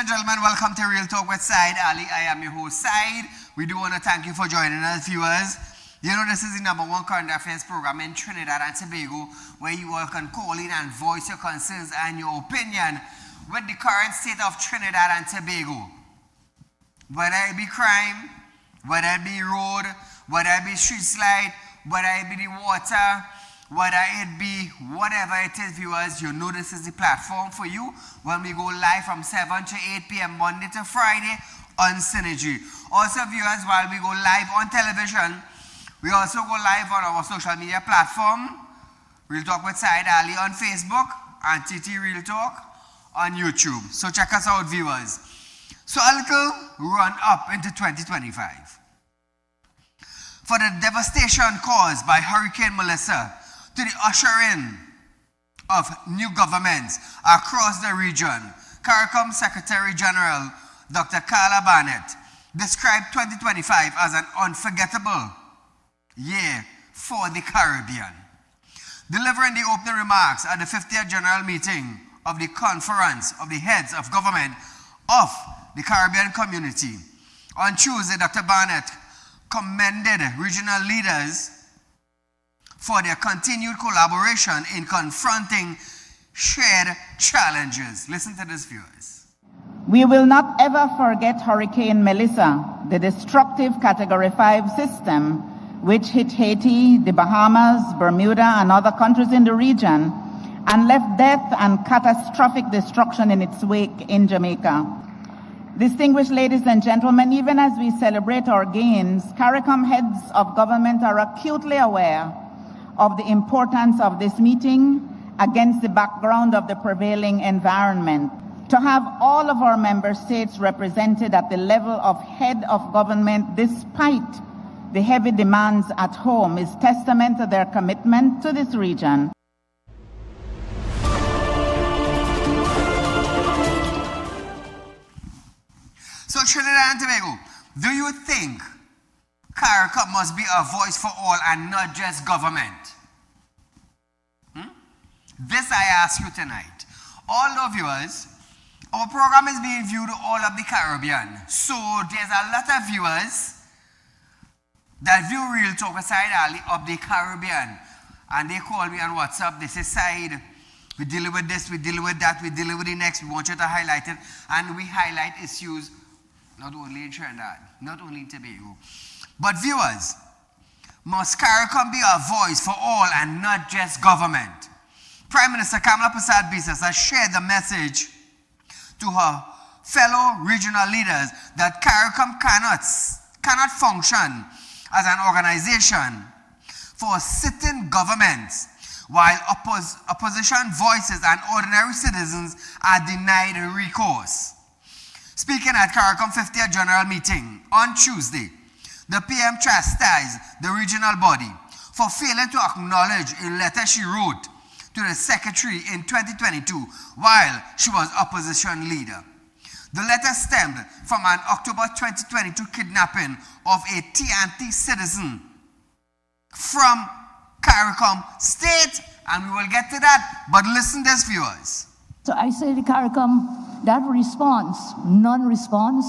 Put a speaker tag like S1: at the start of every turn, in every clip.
S1: and gentlemen, welcome to Real Talk with Saieed Ali. I am your host, Saieed. We do want to thank you for joining us, viewers. You know, this is the #1 current affairs program in Trinidad and Tobago, where you all can call in and voice your concerns and your opinion with the current state of Trinidad and Tobago. Whether it be crime, whether it be road, whether it be street slide, whether it be the water, whether it be whatever it is, viewers, you know this is the platform for you when we go live from 7 to 8 p.m. Monday to Friday on Synergy. Also, viewers, while we go live on television, we also go live on our social media platform, Real Talk with Saieed Ali on Facebook and TT Real Talk on YouTube. So check us out, viewers. So a little run up into 2025. For the devastation caused by Hurricane Melissa to the ushering of new governments across the region, CARICOM Secretary General Dr. Carla Barnett described 2025 as an unforgettable year for the Caribbean. Delivering the opening remarks at the 50th General Meeting of the Conference of the Heads of Government of the Caribbean Community on Tuesday, Dr. Barnett commended regional leaders for their continued collaboration in confronting shared challenges. Listen to this, viewers.
S2: We will not ever forget Hurricane Melissa, the destructive Category 5 system which hit Haiti, the Bahamas, Bermuda, and other countries in the region, and left death and catastrophic destruction in its wake in Jamaica. Distinguished ladies and gentlemen, even as we celebrate our gains, CARICOM heads of government are acutely aware of the importance of this meeting against the background of the prevailing environment. To have all of our member states represented at the level of head of government despite the heavy demands at home is testament to their commitment to this region.
S1: So Trinidad and Tobago, do you think CARICOM must be a voice for all and not just government? This I ask you tonight. All the viewers, our program is being viewed all of the Caribbean. So there's a lot of viewers that view Real Talk with Saieed Ali of the Caribbean. And they call me on WhatsApp. They say, Saieed, we deal with this, we deal with that, we deal with the next. We want you to highlight it. And we highlight issues not only in Trinidad, not only in Tobago. But viewers, must CARICOM be a voice for all and not just government? Prime Minister Kamala Persad-Bissess has shared the message to her fellow regional leaders that CARICOM cannot function as an organization for sitting governments while opposition voices and ordinary citizens are denied recourse. Speaking at CARICOM 50th General Meeting on Tuesday, the PM chastised the regional body for failing to acknowledge a letter she wrote to the Secretary in 2022 while she was opposition leader. The letter stemmed from an October 2022 kidnapping of a TNT citizen from CARICOM State, and we will get to that, but listen to this, viewers.
S3: So I say to CARICOM, that response, non-response,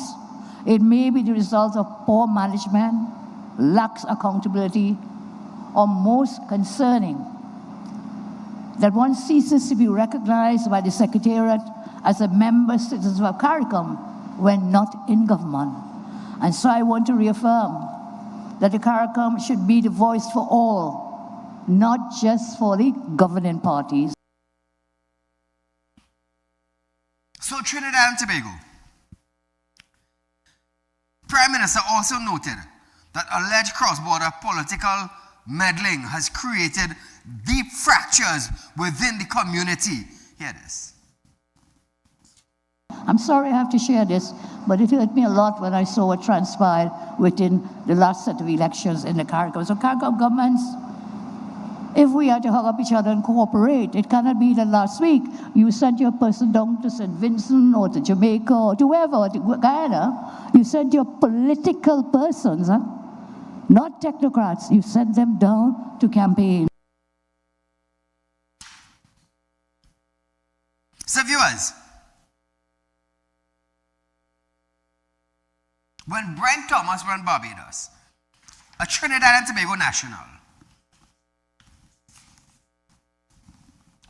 S3: it may be the result of poor management, lax accountability, or most concerning, that one ceases to be recognized by the Secretariat as a member citizen of CARICOM when not in government. And so I want to reaffirm that the CARICOM should be the voice for all, not just for the governing parties.
S1: So Trinidad and Tobago. Prime Minister also noted that alleged cross-border political meddling has created deep fractures within the community. Hear this.
S3: I'm sorry I have to share this, but it hurt me a lot when I saw what transpired within the last set of elections in the CARICOM. So CARICOM governments, if we are to hug up each other and cooperate, it cannot be that last week you sent your person down to St. Vincent or to Jamaica or to wherever, or to Guyana. You sent your political persons, not technocrats. You sent them down to campaign.
S1: So viewers, when Brent Thomas ran Barbados, a Trinidad and Tobago national,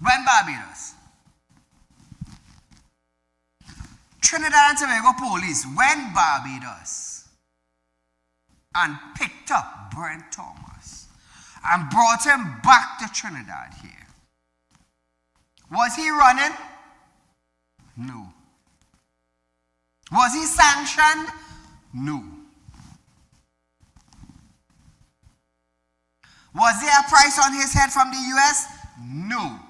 S1: when Barbados, Trinidad and Tobago police went Barbados and picked up Brent Thomas and brought him back to Trinidad here. Was he running? No. Was he sanctioned? No. Was there a price on his head from the US? No.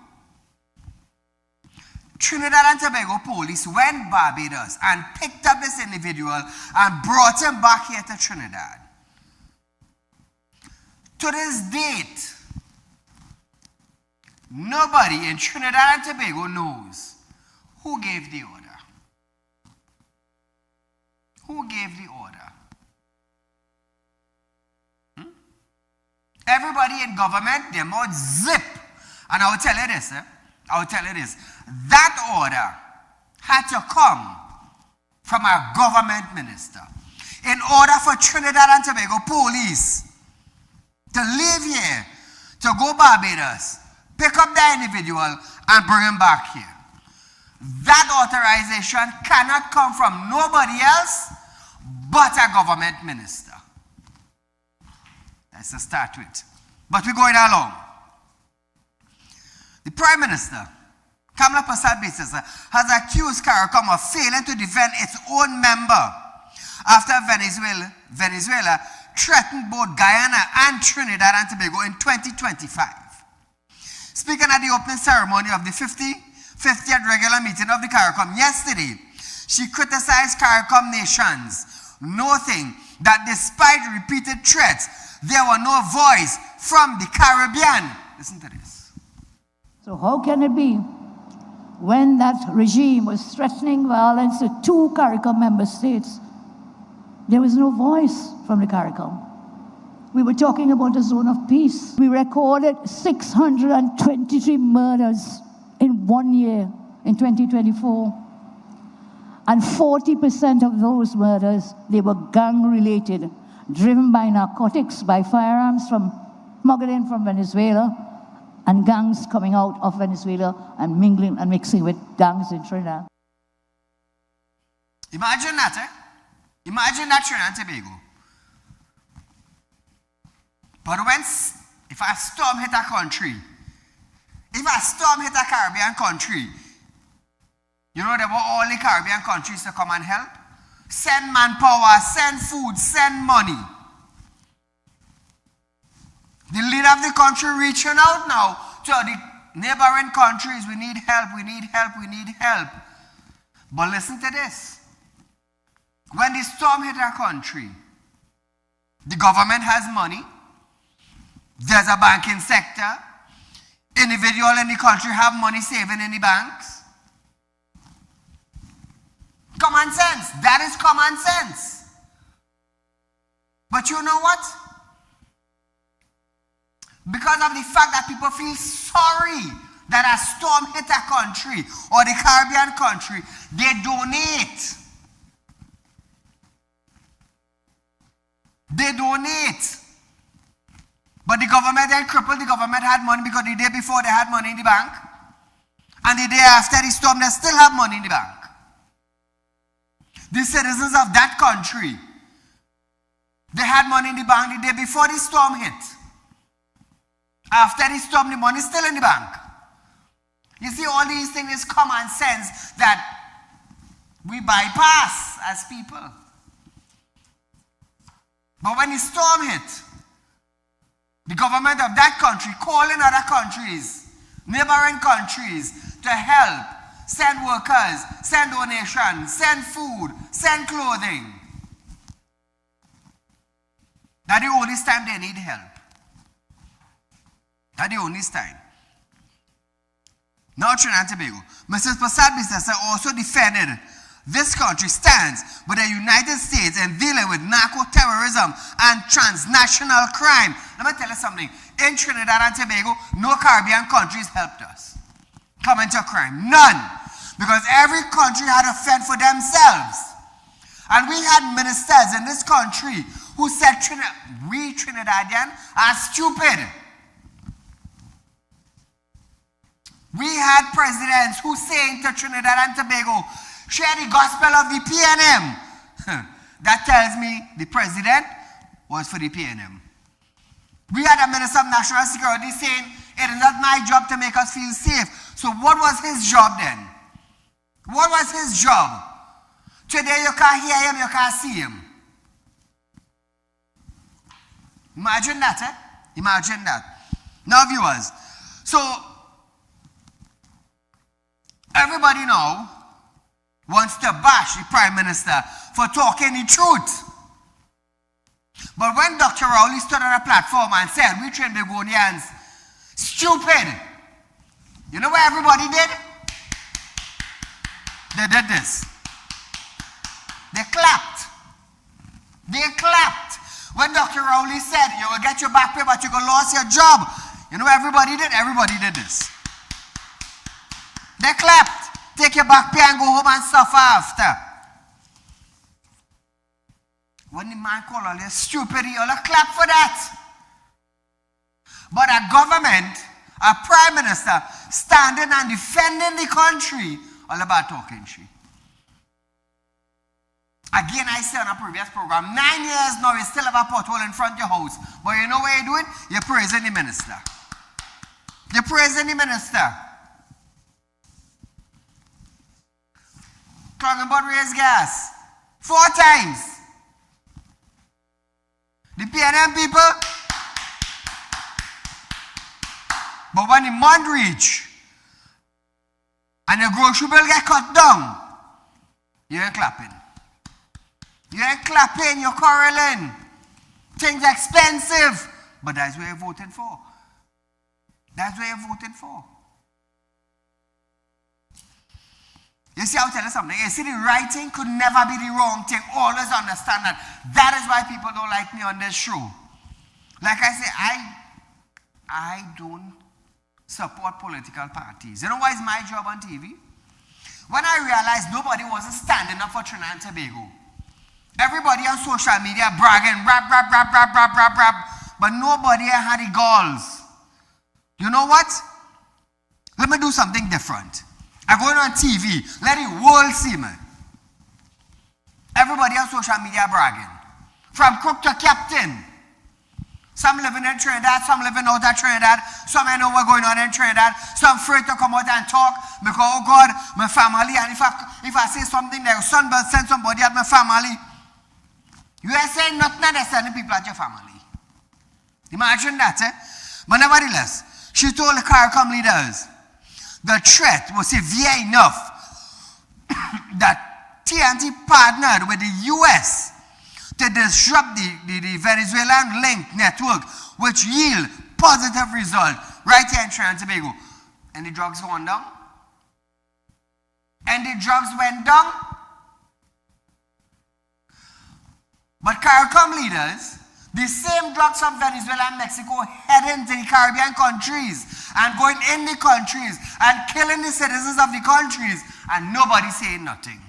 S1: Trinidad and Tobago police went Barbados and picked up this individual and brought him back here to Trinidad. To this date, nobody in Trinidad and Tobago knows who gave the order. Who gave the order? Everybody in government, their mouth zip. And I will tell you this, that order had to come from a government minister. In order for Trinidad and Tobago police to live here, to go Barbados, pick up that individual and bring him back here. That authorization cannot come from nobody else but a government minister. That's the start with. But we're going along. The Prime Minister, Kamala Persad-Bissessar, has accused CARICOM of failing to defend its own member after Venezuela threatened both Guyana and Trinidad and Tobago in 2025. Speaking at the opening ceremony of the 50th regular meeting of the CARICOM yesterday, she criticized CARICOM nations, noting that despite repeated threats, there were no voice from the Caribbean. Listen to this.
S3: So how can it be when that regime was threatening violence to 2 CARICOM member states, there was no voice from the CARICOM? We were talking about the zone of peace. We recorded 623 murders in 1 year, in 2024. And 40% of those murders, they were gang-related, driven by narcotics, by firearms from smuggling from Venezuela, and gangs coming out of Venezuela and mingling and mixing with gangs in Trinidad.
S1: Imagine that, eh? Imagine that Trinidad and Tobago. But if a storm hit a country, if a storm hit a Caribbean country, you know they want all the Caribbean countries to come and help? Send manpower, send food, send money. The leader of the country reaching out now to the neighboring countries. We need help, we need help, we need help. But listen to this. When the storm hit our country, the government has money. There's a banking sector. Individuals in the country have money saving in the banks. Common sense. That is common sense. But you know what? Because of the fact that people feel sorry that a storm hit a country or the Caribbean country, they donate. They donate. But the government then crippled. The government had money because the day before they had money in the bank. And the day after the storm, they still have money in the bank. The citizens of that country, they had money in the bank the day before the storm hit. After the storm, the money is still in the bank. You see, all these things is common sense that we bypass as people. But when the storm hit, the government of that country calling other countries, neighboring countries, to help, send workers, send donations, send food, send clothing. That's the only time they need help. That's the only time. Now Trinidad and Tobago. Mrs. Persad-Bissessar also defended this country stands with the United States in dealing with narco-terrorism and transnational crime. Let me tell you something. In Trinidad and Tobago, no Caribbean countries helped us come into crime. None. Because every country had to fend for themselves. And we had ministers in this country who said we Trinidadian are stupid. We had presidents who saying to Trinidad and Tobago, share the gospel of the PNM. That tells me the president was for the PNM. We had a minister of national security saying, it is not my job to make us feel safe. So what was his job then? What was his job? Today you can't hear him, you can't see him. Imagine that, eh? Imagine that. Now viewers, so everybody now wants to bash the Prime Minister for talking the truth. But when Dr. Rowley stood on a platform and said, we Trinbagonians, stupid, you know what everybody did? They did this. They clapped. They clapped. When Dr. Rowley said, you will get your back pay, but you're going to lose your job. You know what everybody did? Everybody did this. They clapped. Take your back pay and go home and suffer after. When the man called all you stupid, you all clap for that. But a government, a prime minister, standing and defending the country, all about talking shit. Again, I said on a previous program, 9 years now, you still have a pothole in front of your house. But you know what you're doing? You're praising the minister. You're praising the minister. Talking about raise gas. 4 times. The PNM people. But when the month reach, and your grocery bill get cut down, you ain't clapping. You ain't clapping, you're quarreling. Things expensive. But that's what you're voting for. That's what you're voting for. You see, I'll tell you something. You see, the right thing could never be the wrong thing. Always understand that. That is why people don't like me on this show. Like I say, I don't support political parties. You know why it's my job on TV? When I realized nobody wasn't standing up for Trinidad and Tobago, everybody on social media bragging, rap, but nobody had the goals. You know what? Let me do something different. I'm going on TV, let the world see me. Everybody on social media bragging. From cook to captain. Some living in Trinidad, some living out of Trinidad, some I know what's going on in Trinidad, some afraid to come out and talk because, oh God, my family, and if I say something, their son will send somebody at my family. You are saying nothing and they're sending people at your family. Imagine that, eh? But nevertheless, she told the CARICOM leaders the threat was severe enough that TNT partnered with the US to disrupt the Venezuelan link network, which yield positive result right here in Trinidad and Tobago. And the drugs went down. And the drugs went down. But CARICOM leaders, the same drugs from Venezuela and Mexico heading to the Caribbean countries and going in the countries and killing the citizens of the countries, and nobody saying nothing.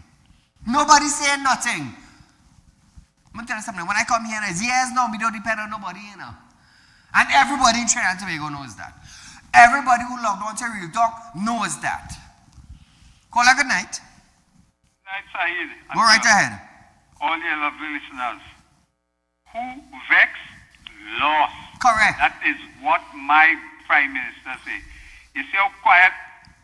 S1: Nobody saying nothing. I'm going to tell you something. When I come here, it's years now, we don't depend on nobody, you know. And everybody in Trinidad and Tobago knows that. Everybody who logged on to Real Talk knows that. Call a good night.
S4: Night, Saeed.
S1: Go right ahead.
S4: All your lovely listeners. Who vexed, lost.
S1: Correct.
S4: That is what my Prime Minister said. You see how quiet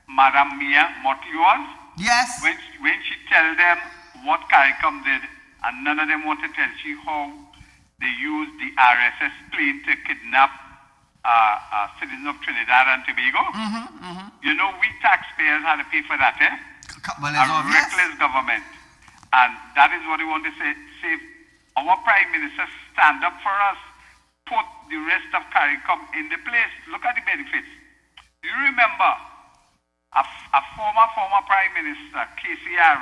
S4: Madam Mia Motley was?
S1: Yes.
S4: When she tell them what CARICOM did, and none of them want to tell you how they used the RSS plane to kidnap citizens of Trinidad and Tobago. You know, we taxpayers had to pay for that, eh?
S1: Well,
S4: a reckless government. And that is what we want to say. Our Prime Minister stand up for us, put the rest of CARICOM in the place. Look at the benefits. Do you remember a former Prime Minister, KCR,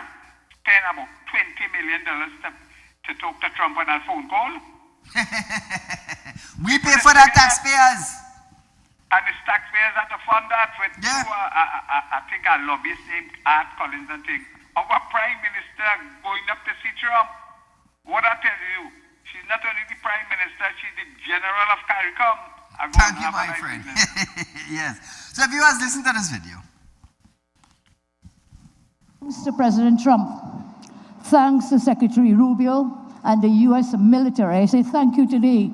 S4: spent about $20 million to talk to Trump on a phone call?
S1: We pay for that, taxpayers.
S4: And the taxpayers had to fund that with I think a lobbyist named Art Collins and thing. our Prime Minister going up to see Trump. What I tell you, she's not only the Prime Minister, she's the General of CARICOM.
S1: Thank you, my friend. Yes. So viewers, listen to this video.
S3: Mr. President Trump, thanks to Secretary Rubio and the U.S. military. I say thank you today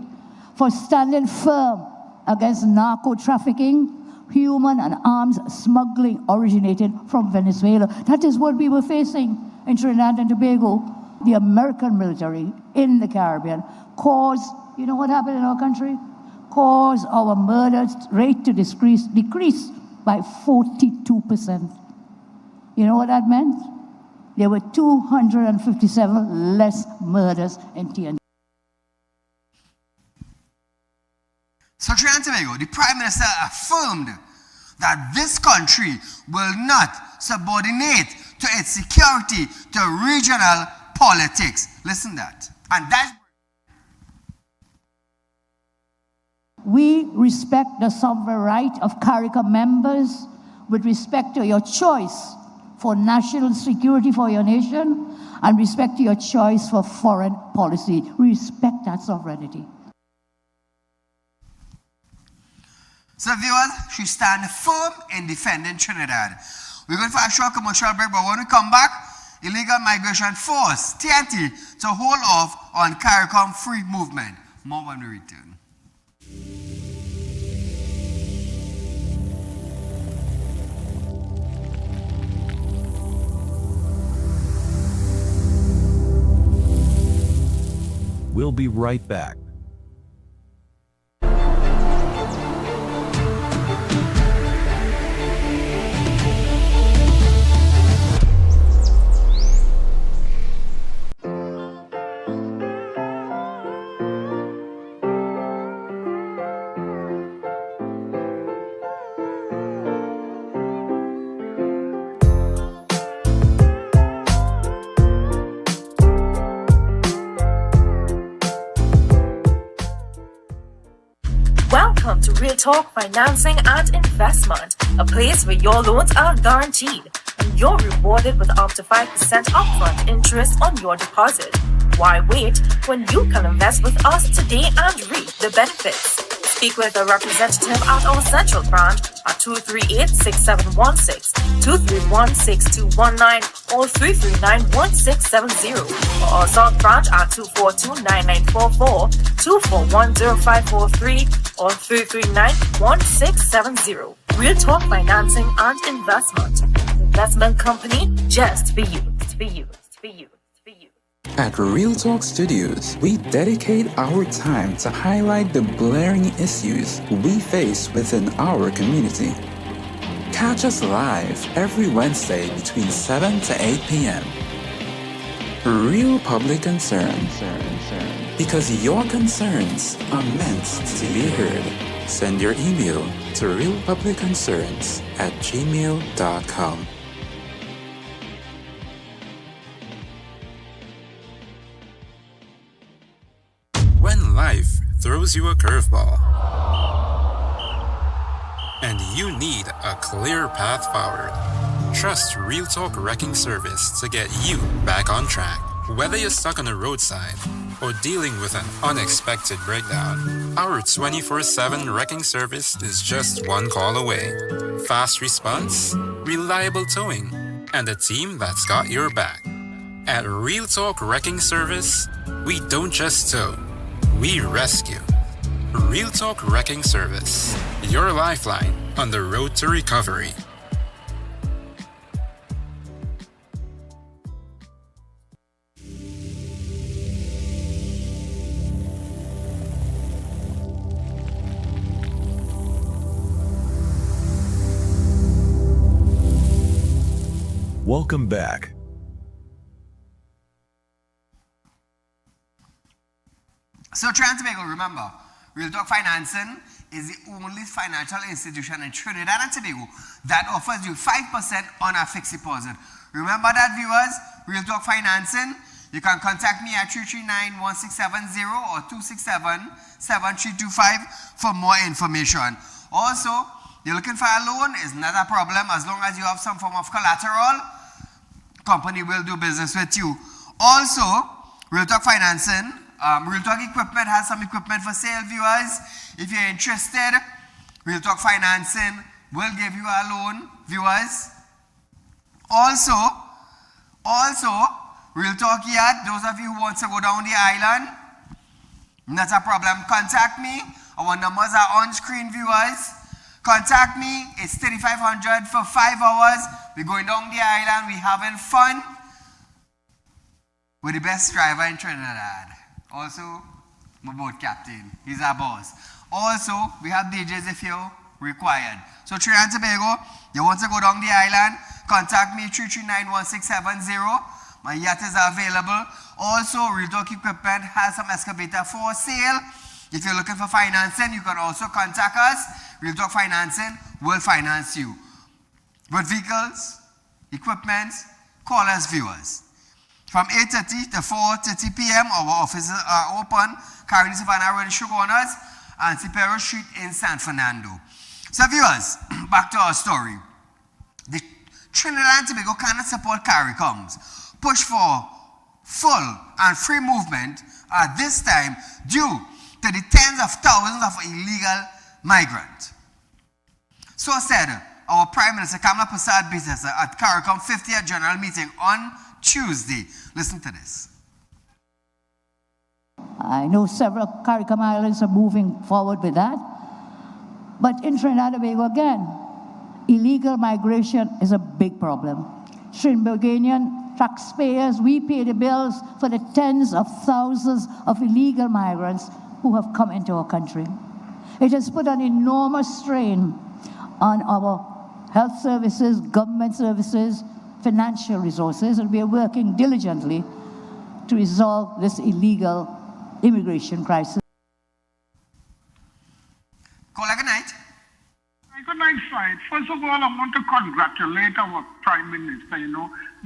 S3: for standing firm against narco trafficking, human and arms smuggling originating from Venezuela. That is what we were facing in Trinidad and Tobago. The American military in the Caribbean caused, you know what happened in our country? Caused our murder rate to decrease by 42%. You know what that meant? There were 257 less murders in TNT.
S1: So Trinidad and Tobago, the Prime Minister affirmed that this country will not subordinate to its security to regional politics. Listen to that. And that's...
S3: We respect the sovereign right of CARICOM members with respect to your choice for national security for your nation and respect to your choice for foreign policy. We respect that sovereignty.
S1: So viewers, she stands firm in defending Trinidad. We're going for a short commercial break, but when we come back, illegal migration forced TNT to hold off on CARICOM free movement. More when we return.
S5: We'll be right back.
S6: Welcome to Real Talk Financing and Investment, a place where your loans are guaranteed and you're rewarded with up to 5% upfront interest on your deposit. Why wait when you can invest with us today and reap the benefits? Speak with a representative at our central branch at 238-6716, 231-6219, or 339-1670, or our south branch at 242-9944, 241-0543, or 339-1670. Real Talk Financing and Investment. Investment company just for you.
S7: At Real Talk Studios, we dedicate our time to highlight the glaring issues we face within our community. Catch us live every Wednesday between 7 to 8 p.m. Real Public Concern. Because your concerns are meant to be heard. Send your email to realpublicconcerns@gmail.com.
S8: When life throws you a curveball and you need a clear path forward, trust Real Talk Wrecking Service to get you back on track. Whether you're stuck on a roadside or dealing with an unexpected breakdown, our 24/7 wrecking service is just one call away. Fast response, reliable towing, and a team that's got your back. At Real Talk Wrecking Service, we don't just tow, we rescue. Real Talk Wrecking Service, your lifeline on the road to recovery.
S5: Welcome back.
S1: So Trinidad and Tobago, remember, Real Talk Financing is the only financial institution in Trinidad and Tobago that offers you 5% on a fixed deposit. Remember that, viewers? Real Talk Financing. You can contact me at 339-1670 or 267-7325 for more information. Also, you're looking for a loan, it's not a problem as long as you have some form of collateral. company will do business with you. Also, Real Talk Financing, Real Talk Equipment has some equipment for sale, viewers. If you're interested, Real Talk Financing will give you a loan, viewers. Also, Real Talk Yacht, those of you who want to go down the island, not a problem. Contact me. Our numbers are on screen, viewers. Contact me. It's $3,500 for 5 hours. We're going down the island. We're having fun with the best driver in Trinidad. Also, my boat captain. He's our boss. Also, we have DJs if you're required. So Trinidad and Tobago, you want to go down the island, contact me 3391670. My yacht is available. Also, Real Talk Equipment has some excavator for sale. If you're looking for financing, you can also contact us. Real Talk Financing will finance you. With vehicles, equipment, call us, viewers. From 8:30 to 4:30 p.m., our offices are open. Carolina Savannah Road in Sugarnas and Cipero Street in San Fernando. So, viewers, back to our story. The Trinidad and Tobago cannot support CARICOM's push for full and free movement at this time due to the tens of thousands of illegal migrants. So said our Prime Minister Kamala Prasad Bisesa at CARICOM 50th General Meeting on Tuesday. Listen to this.
S3: I know several CARICOM islands are moving forward with that. But in Trinidad and Tobago, again, illegal migration is a big problem. Trinbagonian taxpayers, we pay the bills for the tens of thousands of illegal migrants who have come into our country. It has put an enormous strain on our health services, government services, financial resources, and we are working diligently to resolve this illegal immigration crisis.
S1: Caller, good night.
S9: Good night, Said. First of all, I want to congratulate our Prime Minister,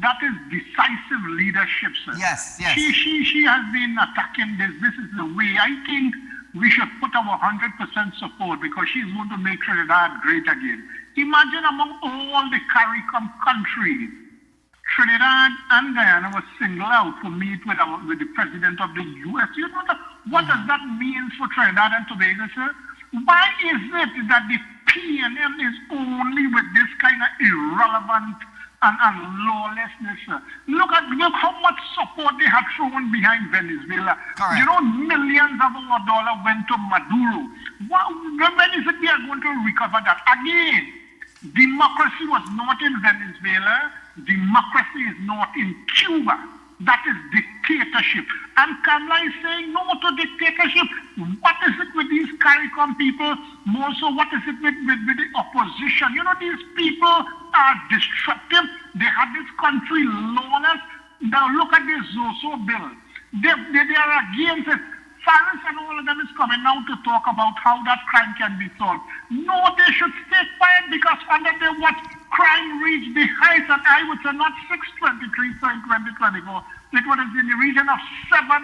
S9: That is decisive leadership, sir.
S1: Yes.
S9: She has been attacking this. This is the way. I think we should put our 100% support because she's going to make Trinidad great again. Imagine among all the CARICOM countries, Trinidad and Guyana was singled out to meet with the President of the U.S. What does that mean for Trinidad and Tobago, sir? Why is it that the PNM is only with this kind of irrelevant and lawlessness? Look how much support they have thrown behind Venezuela.
S1: Correct.
S9: Millions of our dollar went to Maduro. When is it they are going to recover that? Again, democracy was not in Venezuela. Democracy is not in Cuba. That is dictatorship. And Kamala is saying no to dictatorship. What is it with these CARICOM people? More so, what is it with the opposition? These people are destructive. They have this country lawless. Now look at this Zoso bill. They are against it. Faris and all of them is coming now to talk about how that crime can be solved. No, they should stay quiet because under their watch, crime reached the heights, and I would say not 623, so in 2024. It was in the region of 700,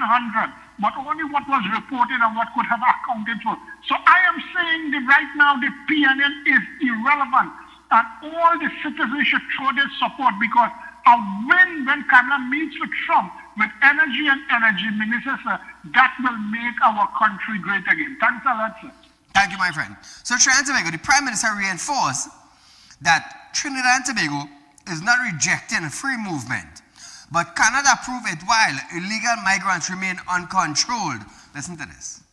S9: but only what was reported and what could have accounted for. So I am saying that right now the PNN is irrelevant, and all the citizens should show their support because a win when Kamala meets with Trump, with energy and energy ministers, that will make our country great again. Thanks a lot, sir.
S1: Thank you, my friend. So Trinidad and Tobago, the Prime Minister reinforced that Trinidad and Tobago is not rejecting free movement, but cannot approve it while illegal migrants remain uncontrolled. Listen to this.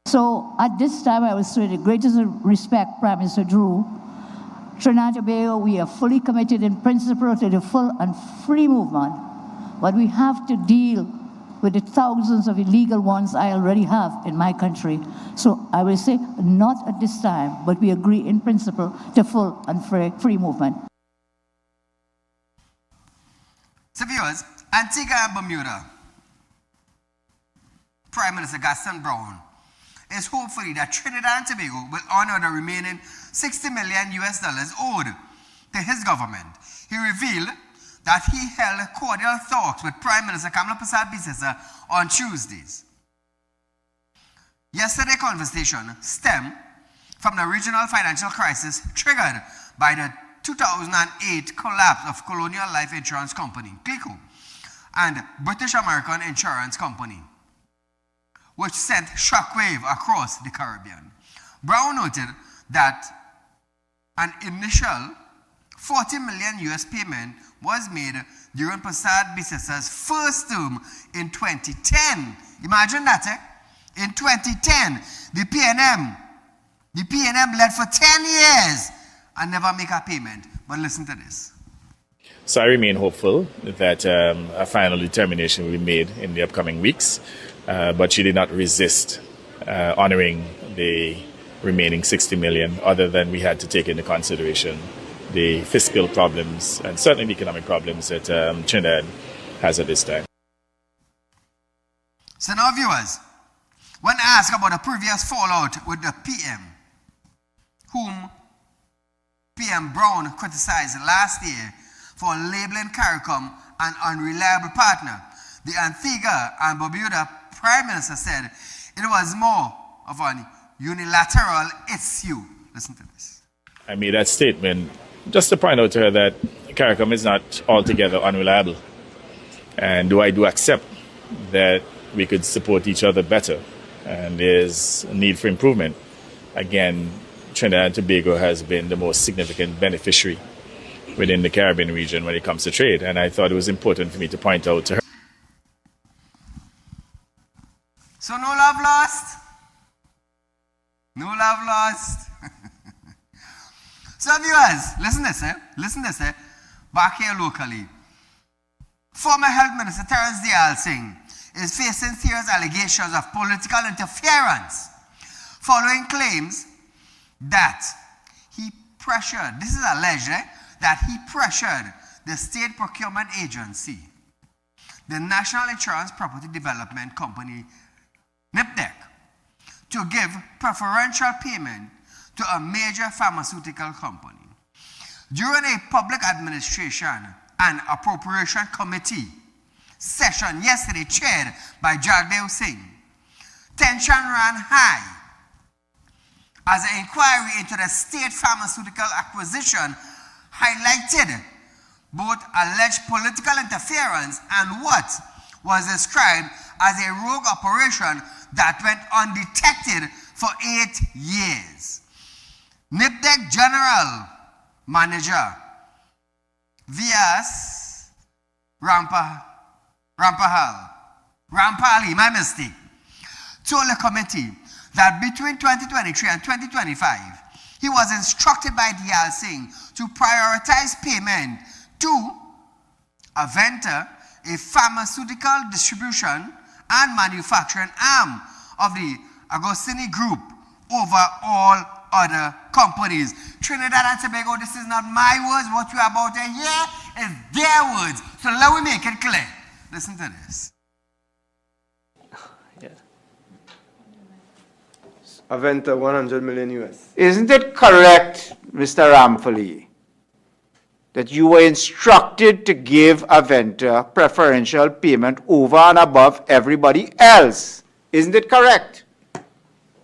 S3: So at this time, I would say the greatest respect, Prime Minister Drew, Trinidad and Tobago, we are fully committed in principle to the full and free movement, but we have to deal with the thousands of illegal ones I already have in my country. So I will say, not at this time, but we agree in principle to full and free movement.
S1: So viewers, Antigua and Bermuda, Prime Minister Gaston Brown is hopefully that Trinidad and Tobago will honor the remaining $60 million owed to his government. He revealed that he held cordial talks with Prime Minister Kamala Prasad Bisesa on Tuesdays. Yesterday's conversation stemmed from the regional financial crisis triggered by the 2008 collapse of Colonial Life Insurance Company, CLICO, and British American Insurance Company, which sent shockwave across the Caribbean. Brown noted that an initial $40 million US payment was made during Prasad Bissasa's first term in 2010. Imagine that, eh? In 2010, the PNM led for 10 years and never make a payment. But listen to this.
S10: So I remain hopeful that a final determination will be made in the upcoming weeks, but she did not resist honoring the remaining 60 million, other than we had to take into consideration the fiscal problems and certainly the economic problems that Trinidad has at this time.
S1: So now viewers, when asked about the previous fallout with the PM, whom PM Brown criticized last year for labeling CARICOM an unreliable partner, the Antigua and Barbuda Prime Minister said it was more of an unilateral issue. Listen to this.
S10: I made that statement just to point out to her that CARICOM is not altogether unreliable. And I do accept that we could support each other better, and there's a need for improvement. Again, Trinidad and Tobago has been the most significant beneficiary within the Caribbean region when it comes to trade, and I thought it was important for me to point out to her.
S1: So no love lost? No love lost? So viewers, listen to this, Listen to this, back here locally. Former Health Minister Terence Dial Singh is facing serious allegations of political interference following claims that he pressured, this is alleged, that he pressured the State Procurement Agency, the National Insurance Property Development Company, NIPDEC, to give preferential payment to a major pharmaceutical company. During a public administration and appropriation committee session yesterday chaired by Jagdev Singh, tension ran high as an inquiry into the state pharmaceutical acquisition highlighted both alleged political interference and what was described as a rogue operation that went undetected for 8 years. NIPDEC General Manager V.S. Rampali, my mistake, told the committee that between 2023 and 2025, he was instructed by Dial Singh to prioritize payment to Aventa, a pharmaceutical distribution and manufacturing arm of the Agostini Group, over all other companies. Trinidad and Tobago, this is not my words. What you're about to hear is their words. So let me make it clear. Listen to this.
S11: Yeah. Aventa 100 million US. Isn't it correct, Mr. Ramphali, that you were instructed to give Aventa preferential payment over and above everybody else? Isn't it correct?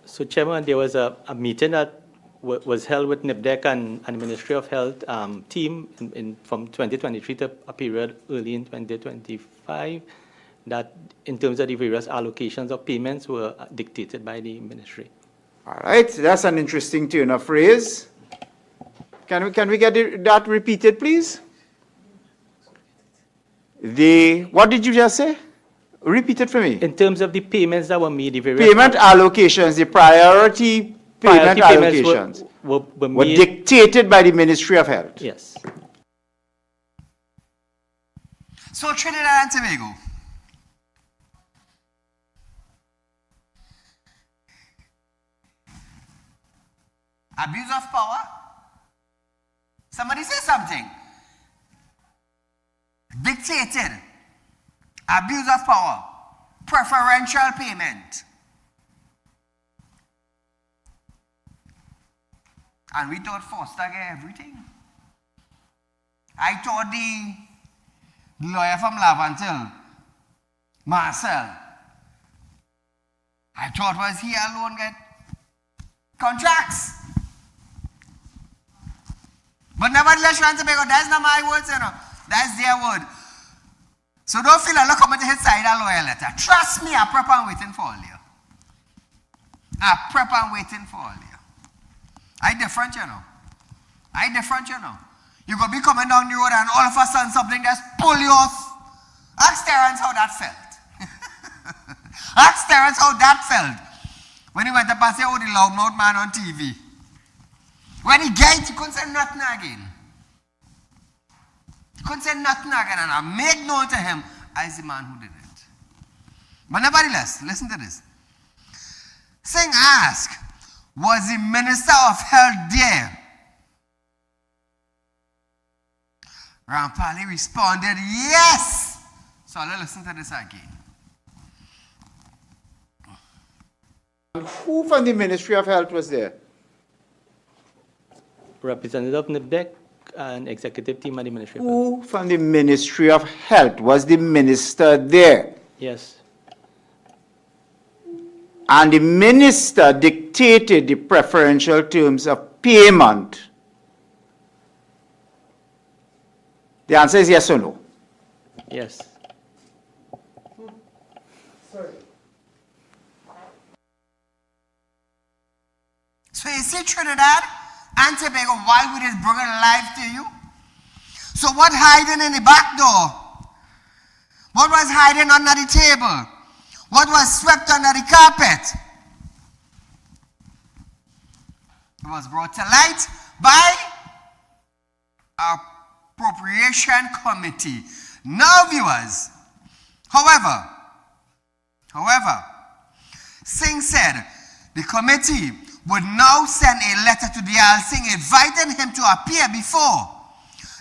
S12: So, Chairman, there was a meeting that was held with NIPDEC and Ministry of Health team from 2023 to a period early in 2025 that in terms of the various allocations of payments were dictated by the ministry.
S11: All right, that's an interesting turn of phrase. Can we get that repeated, please? What did you just say? Repeat it for me.
S12: In terms of the payments that were made, the various
S11: payment allocations, the priority payment allocations were dictated by the Ministry of Health.
S12: Yes.
S1: So Trinidad and Tobago, abuse of power? Somebody say something. Dictated. Abuse of power. Preferential payment. And we thought Foster get everything. I thought the lawyer from Lavantil, Marcel, I thought was he alone get contracts. But nevertheless, Trinidad and Tobago, that's not my words, you know. That's their word. So don't feel like, look, I'm going to hit Saieed a lawyer letter. Trust me, I'm prep and waiting for all you. I'm prep and waiting for all you. I different, you know. I different, you know. You go be coming down the road and all of a sudden something just pull you off. Ask Terrence how that felt. Ask Terrence how that felt. When he went up and said, oh, the loudmouth man on TV. When he gave it, he couldn't say nothing again. He couldn't say nothing again, and I made known to him as the man who did it. But nevertheless, listen to this. Singh asked, was the Minister of Health there? Rampali responded, yes. So let's listen to this again.
S11: Who from the Ministry of Health was there?
S12: Representative NIPDEC and executive team at the Ministry of Health.
S11: Who from the Ministry of Health? Was the minister there?
S12: Yes.
S11: And the minister dictated the preferential terms of payment. The answer is yes or no?
S12: Yes.
S11: Sorry.
S1: So you see Trinidad and Tobago, why we just bring it live to you? So what hiding in the back door? What was hiding under the table? What was swept under the carpet? It was brought to light by our Appropriation Committee. Now, viewers, however, Singh said the committee would now send a letter to Dayal Singh inviting him to appear before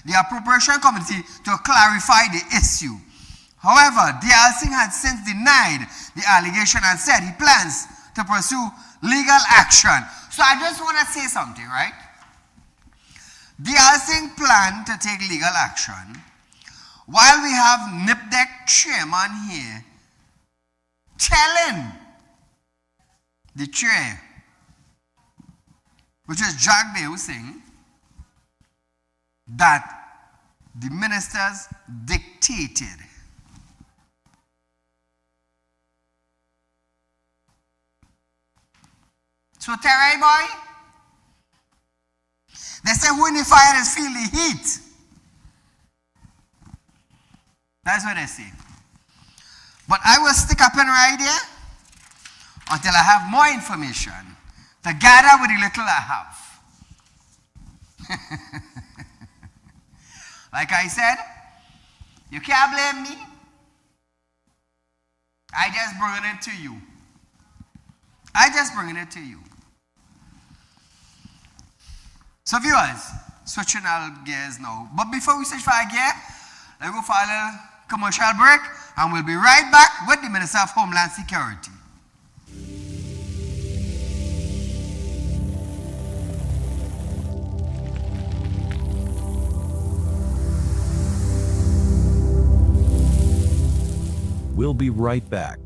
S1: the Appropriation Committee to clarify the issue. However, Dayal Singh had since denied the allegation and said he plans to pursue legal action. So I just want to say something, right? Dayal Singh planned to take legal action while we have NIPDEC chairman here telling the chair, which is Jagdev Singh, that the ministers dictated. So, Terry boy, they say who in the fire is feel the heat. That's what they say. But I will stick up in right here until I have more information to gather with the little I have. Like I said, you can't blame me. I just bring it to you. I just bring it to you. So viewers, switching our gears now. But before we switch for our gear, let's go for a little commercial break and we'll be right back with the Minister of Homeland Security.
S5: We'll be right back.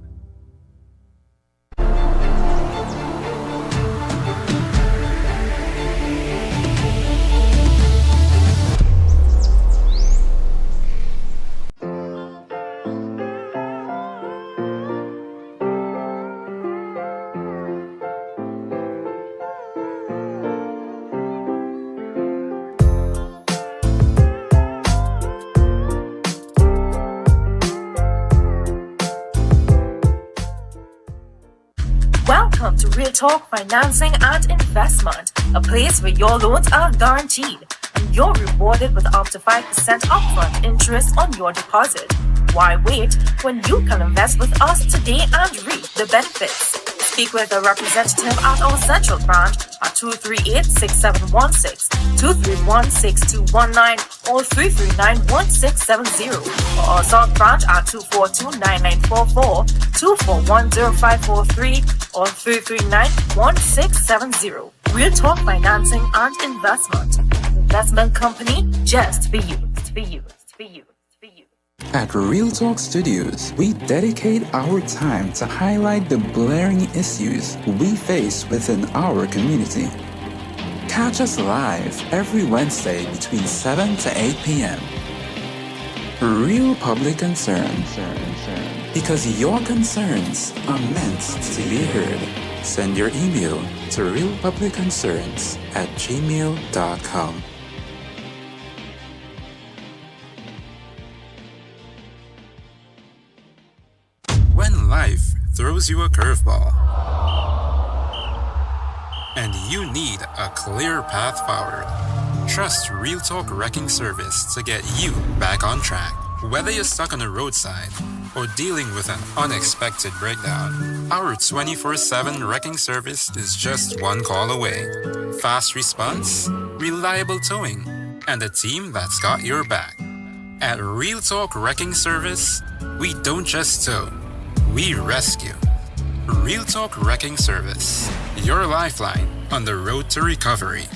S6: Welcome to Real Talk Financing and Investment, a place where your loans are guaranteed and you're rewarded with up to 5% upfront interest on your deposit. Why wait when you can invest with us today and reap the benefits? Speak with a representative at our central branch at 238-6716, 231-6219, or 339-1670, or our south branch at 242-9944, 241-0543, or 339-1670. Real Talk Financing and Investment. Investment company just for you. For you. For you. For you.
S7: At Real Talk Studios, we dedicate our time to highlight the blaring issues we face within our community. Catch us live every Wednesday between 7 to 8 p.m. Real public concern. Because your concerns are meant to be heard. Send your email to realpublicconcerns@gmail.com.
S8: When life throws you a curveball and you need a clear path forward, trust Real Talk Wrecking Service to get you back on track. Whether you're stuck on the roadside or dealing with an unexpected breakdown, our 24/7 wrecking service is just one call away. Fast response, reliable towing, and a team that's got your back. At Real Talk Wrecking Service, we don't just tow, we rescue. Real Talk Wrecking Service, your lifeline on the road to recovery.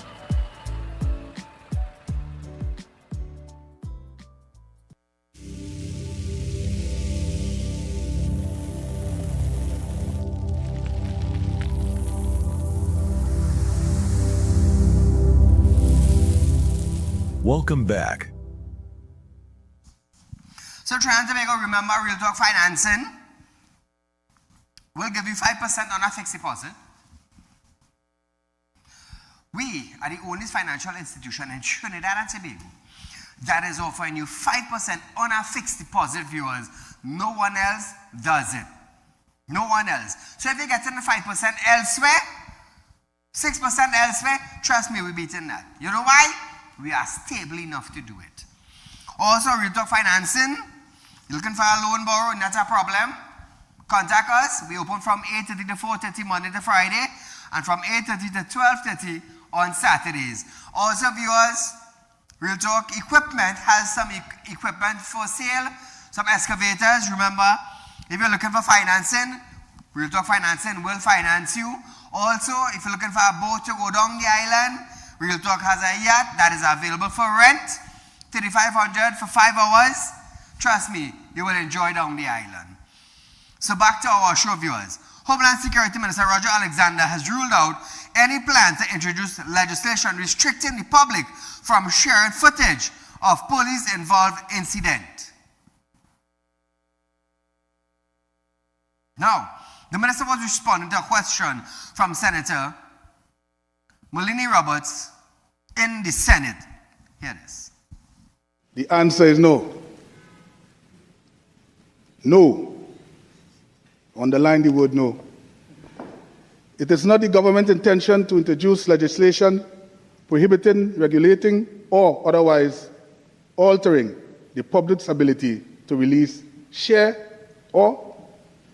S5: Welcome back.
S1: So Trinidad and Tobago, remember Real Talk Financing will give you 5% on a fixed deposit. We are the only financial institution in Trinidad and Tobago that is offering you 5% on a fixed deposit, viewers. No one else does it. No one else. So if you're getting the 5% elsewhere, 6% elsewhere, trust me, we're beating that. You know why? We are stable enough to do it. Also, Real Talk Financing, you're looking for a loan borrow, that's a problem. Contact us. We open from 8:30 to 4:30 Monday to Friday, and from 8:30 to 12:30 on Saturdays. Also, viewers, Real Talk Equipment has some equipment for sale, some excavators. Remember, if you're looking for financing, Real Talk Financing will finance you. Also, if you're looking for a boat to go down the island, Real Talk has a yacht that is available for rent, $3,500 for 5 hours. Trust me, you will enjoy down the island. So back to our show, viewers. Homeland Security Minister Roger Alexander has ruled out any plan to introduce legislation restricting the public from sharing footage of police-involved incident. Now, the minister was responding to a question from Senator Malini Roberts in the Senate. Here it is.
S13: The answer is no. No. Underline the word no. It is not the government's intention to introduce legislation prohibiting, regulating, or otherwise altering the public's ability to release, share, or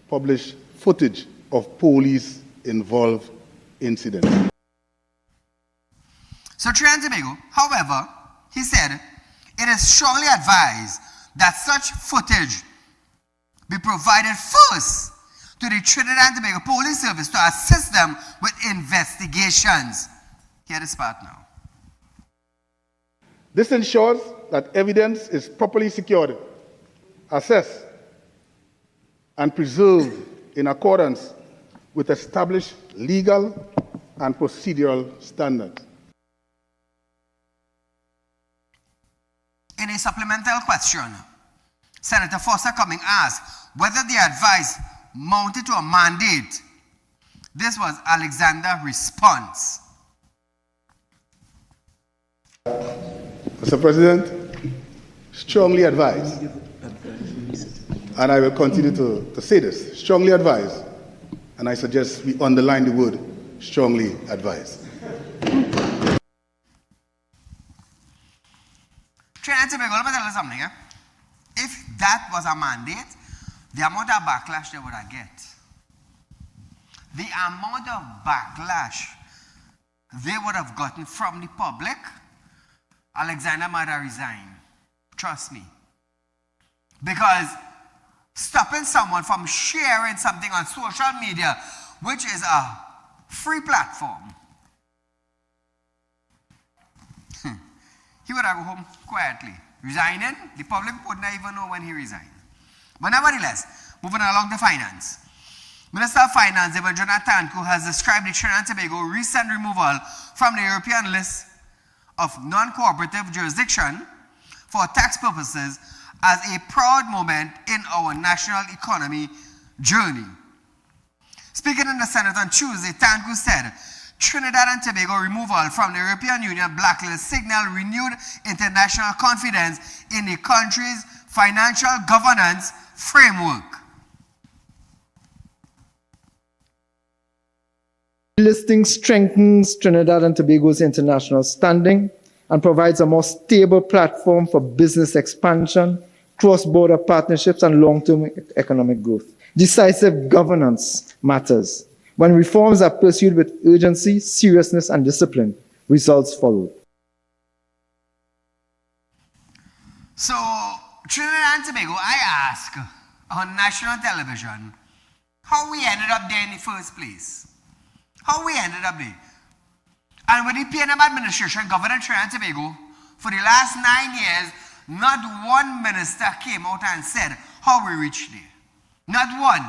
S13: publish footage of police-involved incidents.
S1: So Trinidad and Tobago, however, he said, it is strongly advised that such footage be provided first to the Trinidad and Tobago Police Service to assist them with investigations. Hear this part now.
S13: This ensures that evidence is properly secured, assessed, and preserved in accordance with established legal and procedural standards.
S1: In a supplemental question, Senator Foster Cumming asked whether the advice mounted to a mandate. This was Alexander's response.
S13: Mr. President, strongly advised, and I will continue to say this, strongly advised, and I suggest we underline the word strongly advised.
S1: Trinidad and Tobago, let me tell you something. If that was a mandate, the amount of backlash they would have get, the amount of backlash they would have gotten from the public, Alexander might have resigned. Trust me. Because stopping someone from sharing something on social media, which is a free platform, he would have go home quietly. Resigning, the public would not even know when he resigned. But nevertheless, moving along to finance. Minister of Finance, Devendra Tanku, has described the Trinidad and Tobago recent removal from the European list of non-cooperative jurisdiction for tax purposes as a proud moment in our national economy journey. Speaking in the Senate on Tuesday, Tanku said, Trinidad and Tobago removal from the European Union blacklist signal renewed international confidence in the country's financial governance framework.
S14: Listing strengthens Trinidad and Tobago's international standing and provides a more stable platform for business expansion, cross-border partnerships, and long-term economic growth. Decisive governance matters. When reforms are pursued with urgency, seriousness, and discipline, results follow.
S1: So, Trinidad and Tobago, I ask on national television, how we ended up there in the first place? How we ended up there? And with the PNM administration governing Trinidad and Tobago for the last 9 years, not one minister came out and said how we reached there. Not one.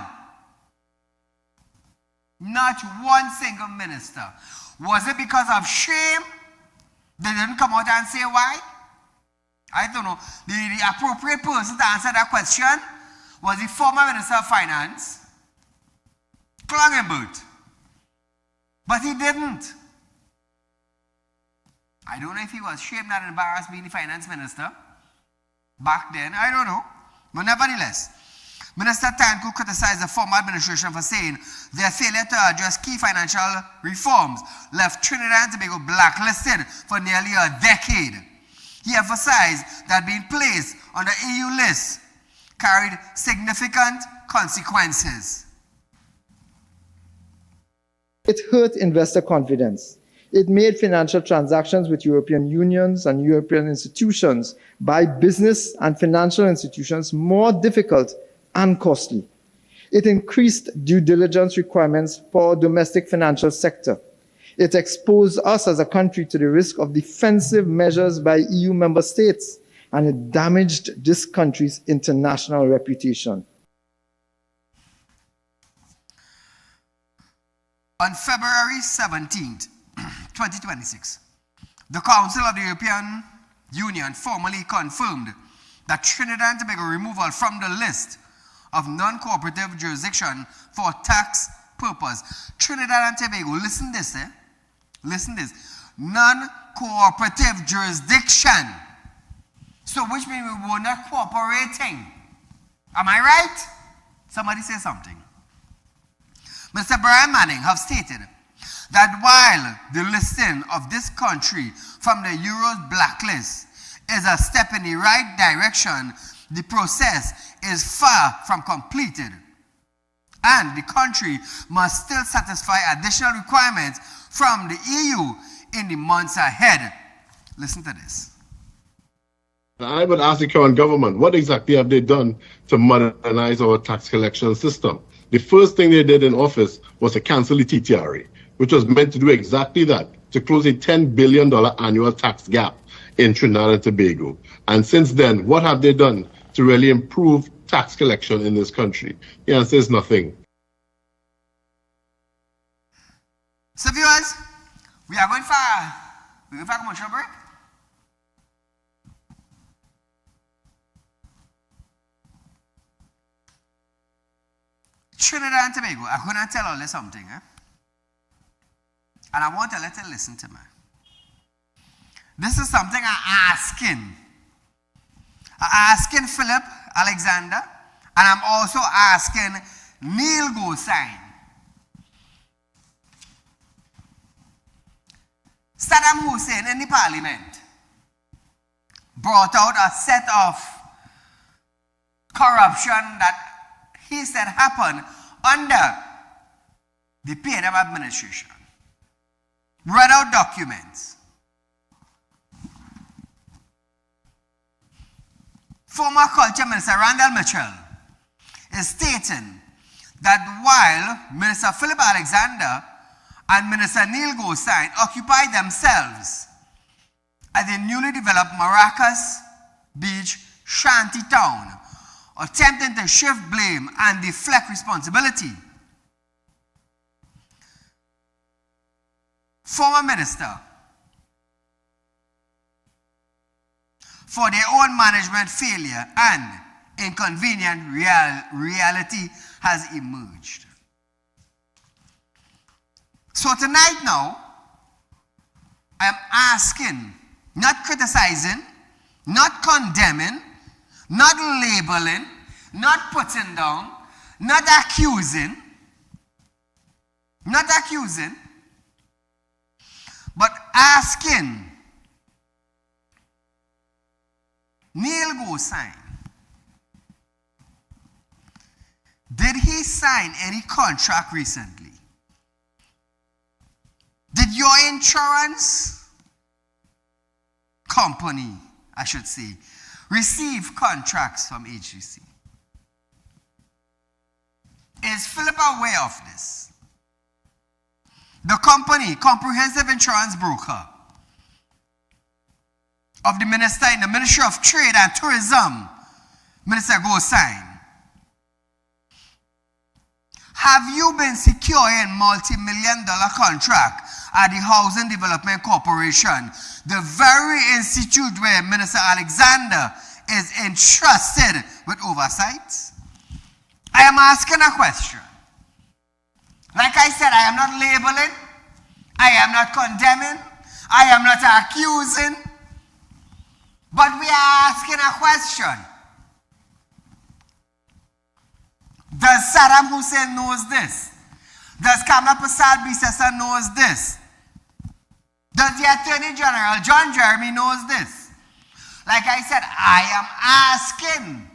S1: Not one single minister. Was it because of shame? They didn't come out and say why? I don't know. The appropriate person to answer that question was the former Minister of Finance, Clongenbert. But he didn't. I don't know if he was shamed and embarrassed being the finance minister back then. I don't know. But nevertheless, Minister Tanku criticized the former administration for saying their failure to address key financial reforms left Trinidad and Tobago blacklisted for nearly a decade. He emphasized that being placed on the EU list carried significant consequences.
S14: It hurt investor confidence. It made financial transactions with European unions and European institutions by business and financial institutions more difficult and costly. It increased due diligence requirements for domestic financial sector. It exposed us as a country to the risk of defensive measures by EU member states, and it damaged this country's international reputation.
S1: On February 17th, 2026, the Council of the European Union formally confirmed that Trinidad and Tobago removal from the list of non-cooperative jurisdiction for tax purpose. Trinidad and Tobago, listen this, Listen this. Non-cooperative jurisdiction. So which means we were not cooperating. Am I right? Somebody say something. Mr. Brian Manning have stated that while the listing of this country from the Euro's blacklist is a step in the right direction, the process is far from completed, and the country must still satisfy additional requirements from the EU in the months ahead. Listen to this.
S15: I would ask the current government, what exactly have they done to modernize our tax collection system? The first thing they did in office was to cancel the TTRA, which was meant to do exactly that, to close a $10 billion annual tax gap in Trinidad and Tobago. And since then, what have they done to really improve tax collection in this country? The answer is nothing.
S1: So viewers, we are going for a commercial break. Trinidad and Tobago, I'm going to tell all you something, and I want to let you listen to me. This is something I'm asking Philip Alexander, and I'm also asking Neil Gosain. Saddam Hussein in the parliament brought out a set of corruption that he said happened under the PNM administration. Read out documents. Former Culture Minister Randall Mitchell is stating that while Minister Philip Alexander and Minister Neil Gosain occupied themselves at the newly developed Maracas Beach shanty town, attempting to shift blame and deflect responsibility, former minister for their own management failure and inconvenient reality has emerged. So tonight now, I am asking, not criticizing, not condemning, not labeling, not putting down, not accusing, but asking Neil Gosine, did he sign any contract recently? Did your insurance company, I should say, receive contracts from HGC? Is Philip aware of this? The company, Comprehensive Insurance Broker, of the minister in the Ministry of Trade and Tourism, Minister Gosine, have you been securing multi-million-dollar contract at the Housing Development Corporation, the very institute where Minister Alexander is entrusted with oversight? I am asking a question. Like I said, I am not labeling, I am not condemning, I am not accusing, but we are asking a question. Does Saddam Hussein knows this? Does Kamla Prasad Bisesa knows this? Does the Attorney General, John Jeremy, knows this? Like I said, I am asking.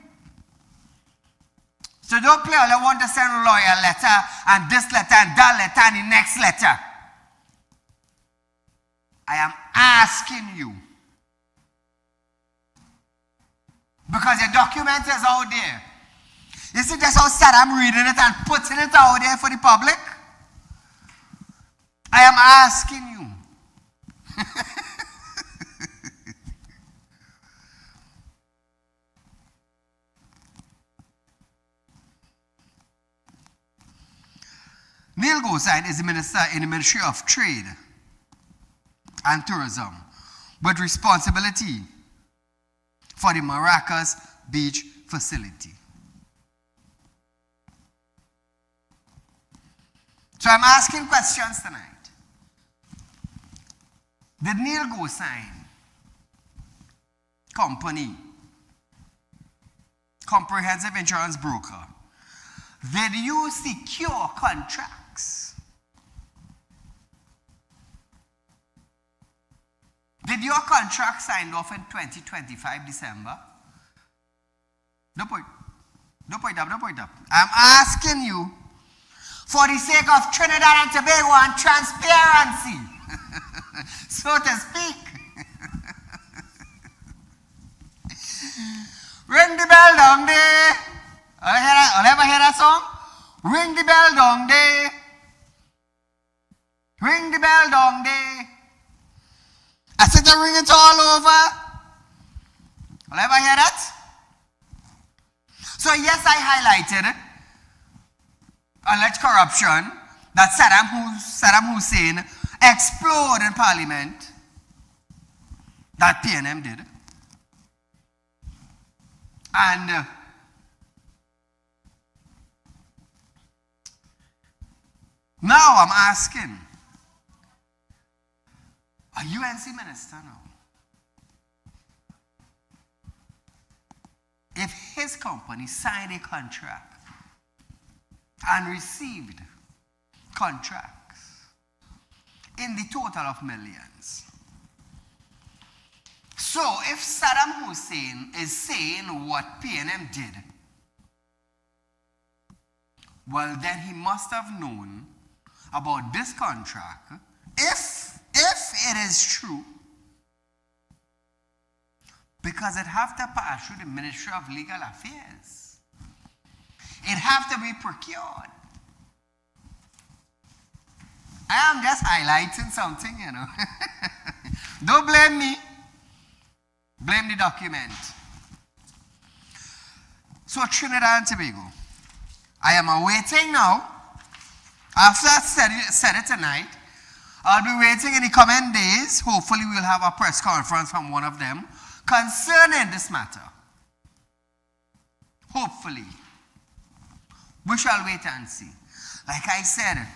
S1: So don't play all I want to send a lawyer letter and this letter and that letter and the next letter. I am asking you. Because the document is out there. You see, that's how Saddam reading it and putting it out there for the public. I am asking you. Neil Gosine is the minister in the Ministry of Trade and Tourism with responsibility for the Maracas Beach facility. So I'm asking questions tonight. Did Neil Gosine company, Comprehensive Insurance Broker, did you secure contracts? Did your contract signed off in 2025 December? No point up. I'm asking you, for the sake of Trinidad and Tobago and transparency, so to speak. Ring the bell down there. I'll ever hear that song? Ring the bell down there. Ring the bell down there. I said to ring it all over. I'll ever hear that? So yes, I highlighted alleged corruption that Saddam Hussein explored in Parliament that PNM did. And now I'm asking a UNC minister now, if his company signed a contract and received contracts in the total of millions. So if Saddam Hussein is saying what PNM did, well then he must have known about this contract if it is true, because it have to pass through the Ministry of Legal Affairs. It have to be procured. I am just highlighting something, you know. Don't blame me. Blame the document. So Trinidad and Tobago, I am awaiting now, after I said it tonight, I'll be waiting in the coming days. Hopefully we'll have a press conference from one of them concerning this matter. Hopefully. We shall wait and see. Like I said,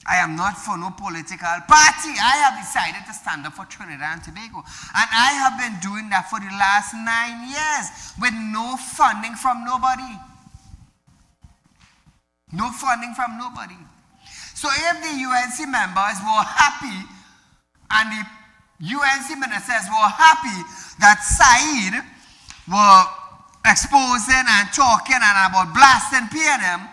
S1: I am not for no political party. I have decided to stand up for Trinidad and Tobago. And I have been doing that for the last 9 years with no funding from nobody. No funding from nobody. So if the UNC members were happy and the UNC ministers were happy that Saieed were exposing and talking and about blasting PNM,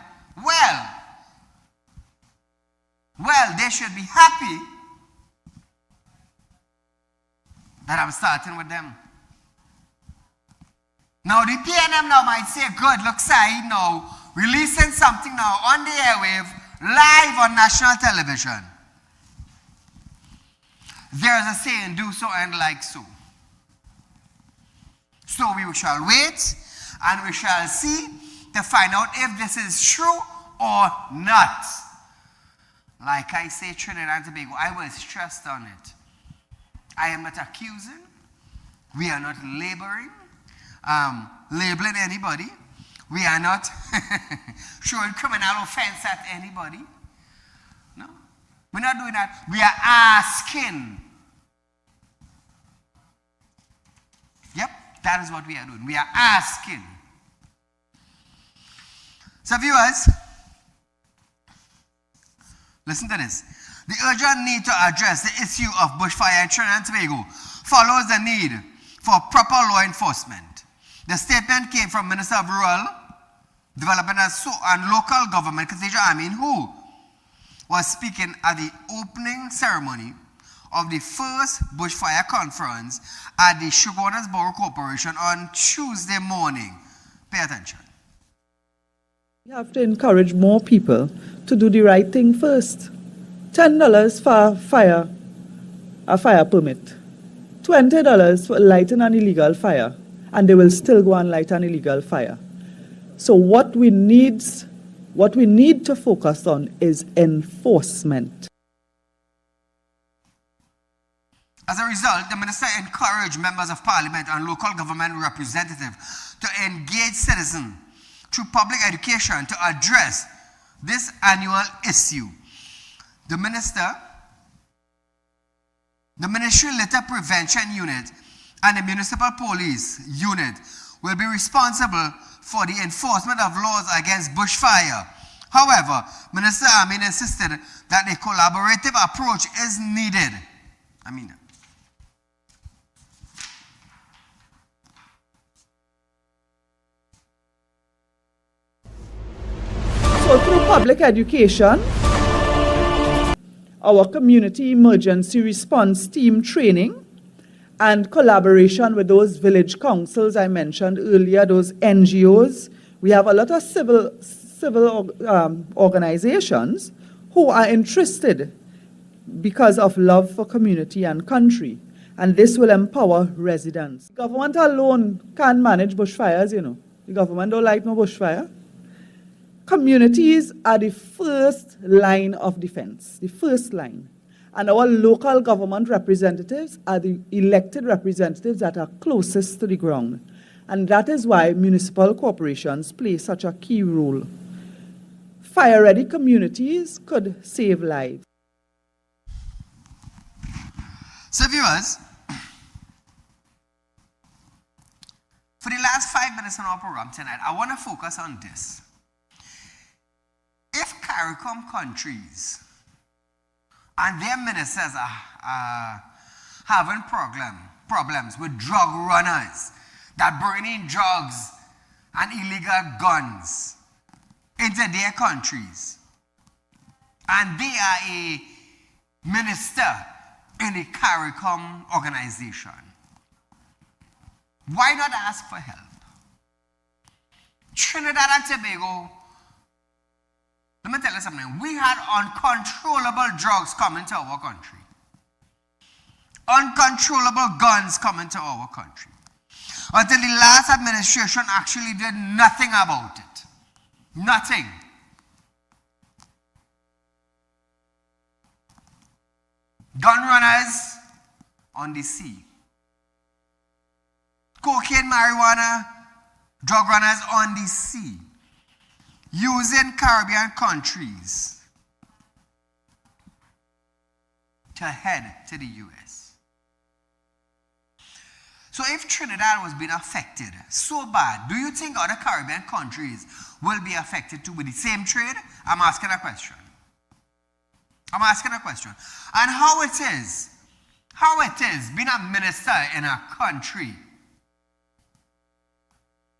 S1: well, they should be happy that I'm starting with them. Now the PNM now might say, good, look, Saieed now releasing something now on the airwave, live on national television. There's a saying, do so and like so. So we shall wait and we shall see to find out if this is true or not. Like I say, Trinidad and Tobago, I will stress on it. I am not accusing. We are not labeling anybody. We are not showing criminal offense at anybody. No, we're not doing that. We are asking. Yep, that is what we are doing. We are asking. So viewers, listen to this. The urgent need to address the issue of bushfire in Trinidad and Tobago follows the need for proper law enforcement. The statement came from Minister of Rural Development and Local Government, Khadija Amin, who was speaking at the opening ceremony of the first bushfire conference at the Sugarwaters Borough Corporation on Tuesday morning. Pay attention.
S16: We have to encourage more people to do the right thing first. $10 for a fire permit. $20 for lighting an illegal fire. And they will still go and light an illegal fire. So what we need to focus on is enforcement.
S1: As a result, the minister encouraged members of parliament and local government representatives to engage citizens through public education to address this annual issue. The Ministry Litter Prevention Unit and the Municipal Police Unit will be responsible for the enforcement of laws against bushfire. However, Minister Amin insisted that a collaborative approach is needed.
S16: So through public education, our community emergency response team training, and collaboration with those village councils I mentioned earlier, those NGOs. We have a lot of civil organizations who are interested because of love for community and country. And this will empower residents. Government alone can't manage bushfires, you know. The government don't like no bushfire. Communities are the first line of defense, the first line. And our local government representatives are the elected representatives that are closest to the ground. And that is why municipal corporations play such a key role. Fire-ready communities could save lives.
S1: So viewers, for the last 5 minutes on our program tonight, I want to focus on this. If CARICOM countries and their ministers are having problems with drug runners that bring in drugs and illegal guns into their countries, and they are a minister in the CARICOM organization, why not ask for help? Trinidad and Tobago, let me tell you something. We had uncontrollable drugs coming to our country. Uncontrollable guns coming to our country. Until the last administration actually did nothing about it. Nothing. gun runners on the sea, cocaine, marijuana, drug runners on the sea, using Caribbean countries to head to the US. So if Trinidad was being affected so bad, do you think other Caribbean countries will be affected too with the same trade? I'm asking a question. I'm asking a question. And how it is being a minister in a country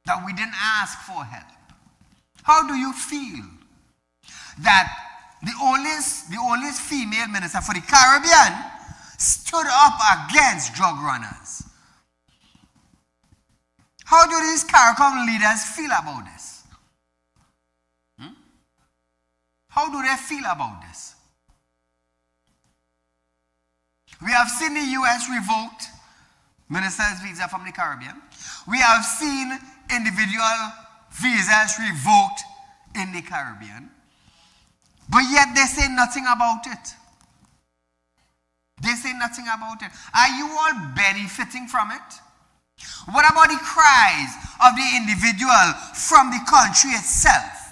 S1: that we didn't ask for help. How do you feel that the only female minister for the Caribbean stood up against drug runners? How do these CARICOM leaders feel about this? How do they feel about this? We have seen the US revoked ministers' visa from the Caribbean. We have seen individual visas revoked in the Caribbean. But yet they say nothing about it. They say nothing about it. Are you all benefiting from it? What about the cries of the individual from the country itself?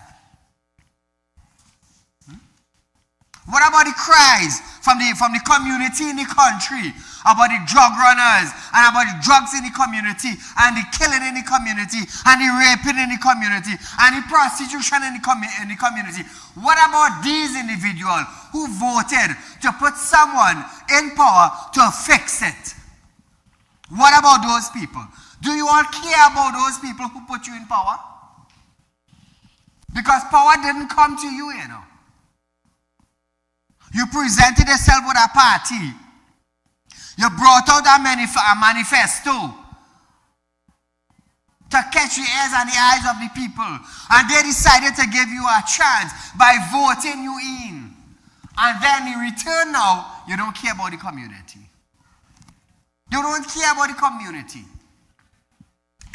S1: What about the cries from the community in the country about the drug runners and about the drugs in the community and the killing in the community and the raping in the community and the prostitution in the community? What about these individuals who voted to put someone in power to fix it? What about those people? Do you all care about those people who put you in power? Because power didn't come to you, you know. You presented yourself with a party. You brought out a manifesto to catch the ears and the eyes of the people. And they decided to give you a chance by voting you in. And then in return now, you don't care about the community. You don't care about the community.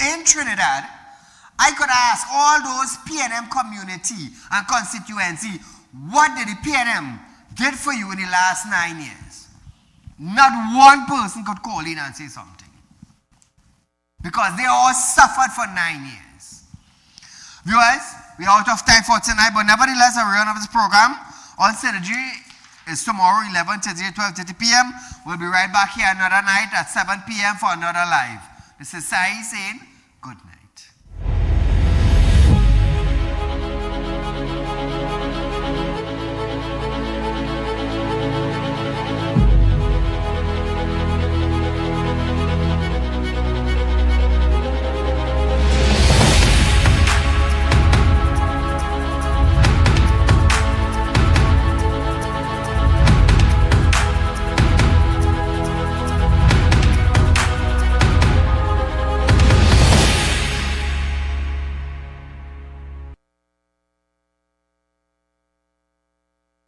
S1: In Trinidad, I could ask all those PNM community and constituency, what did the PNM did for you in the last 9 years? Not one person could call in and say something. Because they all suffered for 9 years. Viewers, we are out of time for tonight, but nevertheless, a rerun of this program on Synergy is tomorrow, 11:30, 12:30 p.m. We'll be right back here another night at 7 p.m. for another live. This is Saieed saying,